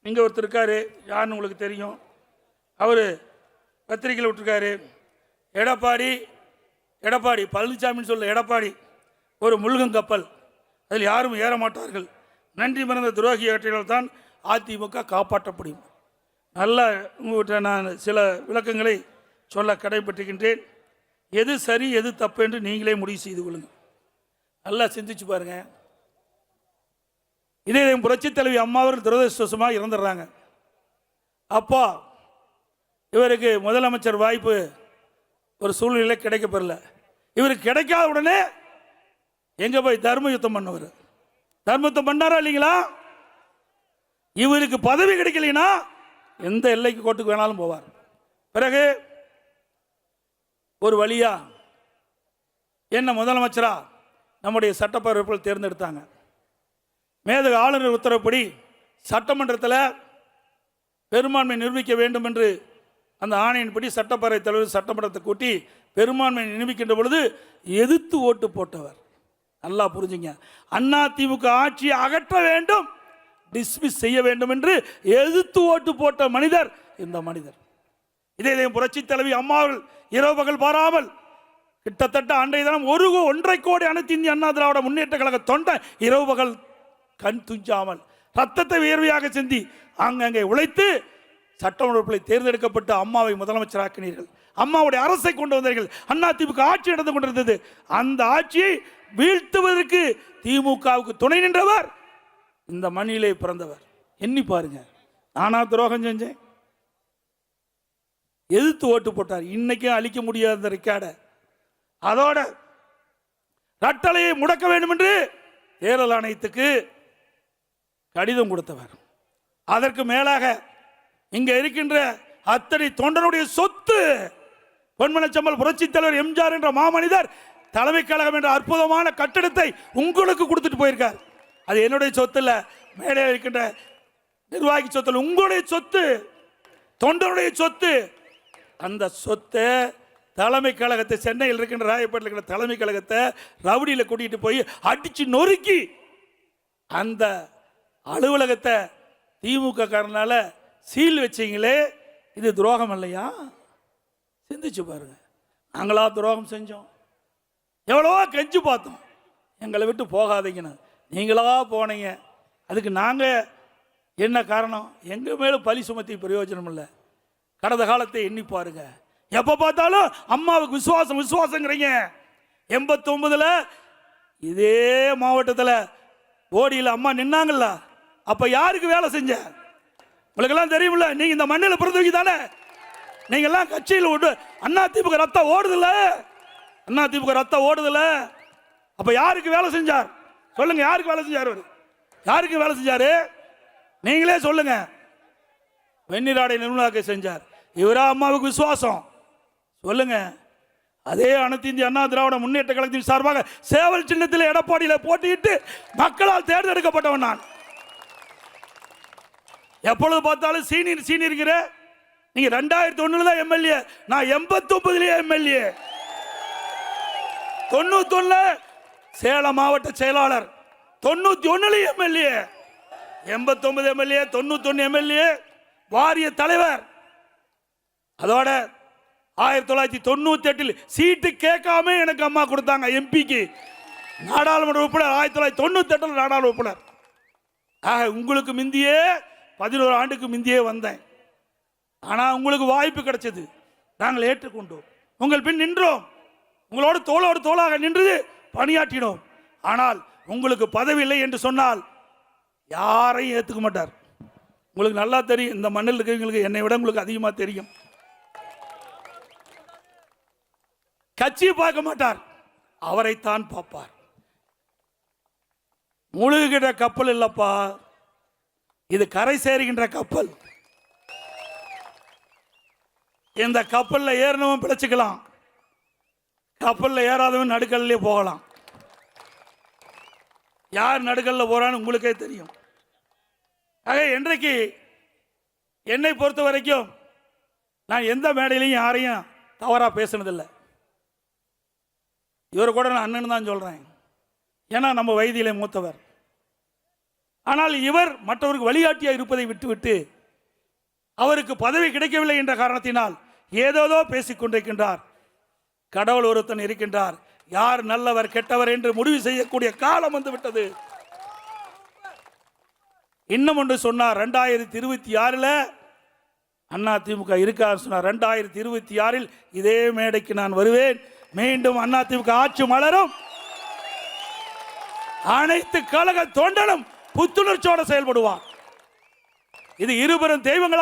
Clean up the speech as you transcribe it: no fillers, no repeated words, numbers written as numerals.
இங்கே ஒருத்தர் இருக்கார், யாருன்னு உங்களுக்கு தெரியும். அவர் பத்திரிகையில் விட்டுருக்காரு, எடப்பாடி பழனிசாமின்னு சொல்ல எடப்பாடி ஒரு முழுகும் கப்பல், அதில் யாரும் ஏற மாட்டார்கள், நன்றி மறந்த துரோகி ஆற்றினால் தான் அதிமுக காப்பாற்ற முடியும். நல்லா உங்கள்கிட்ட நான் சில விளக்கங்களை சொல்ல கடைபெற்றுகின்றேன். எது சரி எது தப்பு என்று நீங்களே முடிவு செய்து கொள்ளுங்கள். நல்லா சிந்திச்சு பாருங்க. இதே புரட்சித் தலைவி அம்மாவர்கள் துரதிருஷ்டவசமாக இறந்துடுறாங்க. அப்போ இவருக்கு முதலமைச்சர் வாய்ப்பு ஒரு சூழ்நிலை கிடைக்கப்பெறல. இவருக்கு கிடைக்காத உடனே எங்க போய் தர்ம யுத்தம் பண்ணவர். தர்ம யுத்தம் பண்ணாரா இல்லைங்களா? இவருக்கு பதவி கிடைக்கலைன்னா எந்த எல்லைக்கு கோட்டுக்கு வேணாலும் போவார். பிறகு ஒரு வழியா என்ன முதலமைச்சரா நம்முடைய சட்டப்பேரவைகள் தேர்ந்தெடுத்தாங்க. மேதகு ஆளுநர் உத்தரவுப்படி சட்டமன்றத்தில் பெரும்பான்மை நிரூபிக்க வேண்டும் என்று அந்த ஆணையின்படி சட்டப்பேரவைத் தலைவர் சட்டமன்றத்தை கூட்டி பெரும்பான்மை நிரூபிக்கின்ற பொழுது எதிர்த்து ஓட்டு போட்டவர். நல்லா புரிஞ்சுங்க. அதிமுக ஆட்சியை அகற்ற வேண்டும், டிஸ்மிஸ் செய்ய வேண்டும் என்று எதிர்த்து ஓட்டு போட்ட மனிதர் இந்த மனிதர். இதே புரட்சி தலைவி அம்மாவர்கள் இரவு பகல் பாராமல் கிட்டத்தட்ட அன்றைய தினம் 1.5 கோடி அனைத்து இந்திய அண்ணா திராவிட முன்னேற்ற கழக தொண்டை இரவு பகல் கண் துஞ்சாமல் ரத்தத்தை வியர்வையாக சிந்தி அங்கங்கே உழைத்து சட்டமன்றத்தை தேர்ந்தெடுக்கப்பட்டு அம்மாவை முதலமைச்சராக்கினீர்கள். அம்மாவுடைய அரசை கொண்டு வந்தீர்கள். அதிமுக ஆட்சி நடந்து கொண்டிருந்தது. அந்த ஆட்சியை வீழ்த்துவதற்கு திமுகவுக்கு துணை நின்றவர் இந்த மண்ணிலே பிறந்தவர். எண்ணி பாருங்க. நானா துரோகம் செஞ்சேன்? எதிர்த்து ஓட்டு போட்டார். இன்னைக்கும் அழிக்க முடியாத ரெக்கார்டை. அதோட ரட்டளையை முடக்க வேண்டும் என்று தேர்தல் ஆணையத்துக்கு கடிதம் கொடுத்தவர். அதற்கு மேலாக இங்க இருக்கின்ற அத்தனை தொண்டனுடைய சொத்து பொன்மனச்சம்பல் புரட்சி தலைவர் எம்ஜிஆர் என்ற மாமனிதர் தலைமை கழகம் என்ற அற்புதமான கட்டடத்தை உங்களுக்கு கொடுத்துட்டு போயிருக்கார். அது என்னுடைய சொத்து இல்ல, மேடையில் இருக்கின்ற நிர்வாகி சொத்து இல்ல, உங்களுடைய சொத்து, தொண்டனுடைய சொத்து. அந்த சொத்தை தலைமை கழகத்தை சென்னையில் இருக்கின்ற ராயப்பேட்டில் இருக்கிற தலைமை கழகத்தை ரவுடியில் கூட்டிகிட்டு போய் அடிச்சு நொறுக்கி அந்த அலுவலகத்தை திமுக காரனால சீல் வச்சிங்களே, இது துரோகம் இல்லையா? சிந்திச்சு பாருங்க. நாங்களா துரோகம் செஞ்சோம்? எவ்வளவோ கெஞ்சு பார்த்தோம், எங்களை விட்டு போகாதீங்கன்னு. நீங்களா போனீங்க. அதுக்கு நாங்கள் என்ன காரணம்? எங்கள் மேலும் பழி சுமத்தி பிரயோஜனம் இல்லை. கடந்த காலத்தை எண்ணி பாருங்க. எப்போ பார்த்தாலும் அம்மாவுக்கு விசுவாசங்கிறீங்க. 89ல் இதே மாவட்டத்தில் ஓடியில் அம்மா நின்னாங்கல்ல, அப்போ யாருக்கு வேலை செஞ்ச? உங்களுக்கெல்லாம் தெரியுமில்ல. நீங்கள் இந்த மண்ணில் பிறந்தவங்க தானே. நீங்கள்லாம் கட்சியில் விட்டு அதிமுக ரத்தம் ஓடுதில்ல, அதிமுக ரத்தம் ஓடுதில்ல. அப்போ யாருக்கு வேலை செஞ்சார் சொல்லுங்க? யாருக்கு வேலை செஞ்சார்? யாருக்கு வேலை செஞ்சாரு? நீங்களே சொல்லுங்க. வெந்நீராடை நிர்மலாக்க செஞ்சார். இவரா அம்மாவுக்கு விசுவாசம்? சொல்லுங்க. அதே அனைத்து இந்திய அண்ணா திராவிட முன்னேற்ற கழகத்தின் சார்பாக சேவல் சின்னத்தில் எடப்பாடியில் போட்டியிட்டு மக்களால் தேர்ந்தெடுக்கப்பட்டவன் நான். எப்பொழுது பார்த்தாலும் சீனியர். நீங்க 2001 தான் எம்எல்ஏ, நான் 89 எம்எல்ஏ, 91 சேலம் மாவட்ட செயலாளர், 91 எம்எல்ஏ, 89 எம்எல்ஏ, 91 எம்எல்ஏ, வாரிய தலைவர். அதோட 1998 சீட்டு கேட்காம எனக்கு அம்மா கொடுத்தாங்க எம்பிக்கு, நாடாளுமன்ற உறுப்பினர். 1998 நாடாளுமன்ற உறுப்பினர். ஆக உங்களுக்கு முந்தியே 11 ஆண்டுக்கு முந்தியே வந்தேன். ஆனால் உங்களுக்கு வாய்ப்பு கிடைச்சது, நாங்கள் ஏற்றுக்கொண்டோம், உங்கள் பின் நின்றோம், உங்களோடு தோளோடு தோளாக நின்று பணியாற்றினோம். ஆனால் உங்களுக்கு பதவி இல்லை என்று சொன்னால் யாரையும் ஏற்றுக்க மாட்டார். உங்களுக்கு நல்லா தெரியும், இந்த மண்ணில் இருக்கிறவங்களுக்கு என்னை விட உங்களுக்கு அதிகமாக தெரியும். கட்சியை பார்க்க மாட்டார், அவரைத்தான் பார்ப்பார். முழுகிற கப்பல் இல்லப்பா, இது கரை சேருகின்ற கப்பல். இந்த கப்பலில் ஏறினவன் பிழைச்சிக்கலாம், கப்பலில் ஏறாதவன் நடுக்கல்லே போகலாம். யார் நடுக்கல்ல போறான்னு உங்களுக்கே தெரியும். ஆக இன்றைக்கு என்னை பொறுத்த வரைக்கும் நான் எந்த மேடையிலையும் யாரையும் தவறாக பேசுனதில்லை. இவர் கூட நான் அண்ணன் தான் சொல்கிறேன். ஏன்னா நம்ம வயதிலே மூத்தவர். ஆனால் இவர் மற்றவருக்கு வழிகாட்டியாக இருப்பதை விட்டுவிட்டு அவருக்கு பதவி கிடைக்கவில்லை என்ற காரணத்தினால் ஏதோதோ பேசிக் கொண்டிருக்கின்றார். கடவுள் ஒருத்தன் இருக்கின்றார். யார் நல்லவர் கெட்டவர் என்று முடிவு செய்யக்கூடிய காலம் வந்துவிட்டது. இன்னும் ஒன்று சொன்னார், 2026 அண்ணா திமுக இருக்கார் சொன்னார். 2026 இதே மேடைக்கு நான் வருவேன். மீண்டும் அண்ணா திமுக ஆட்சி மலரும். அனைத்து கழக தொண்டனும் புத்துணர்ச்சியோடு செயல்படுவார். இது இருபெரும் தெய்வங்களா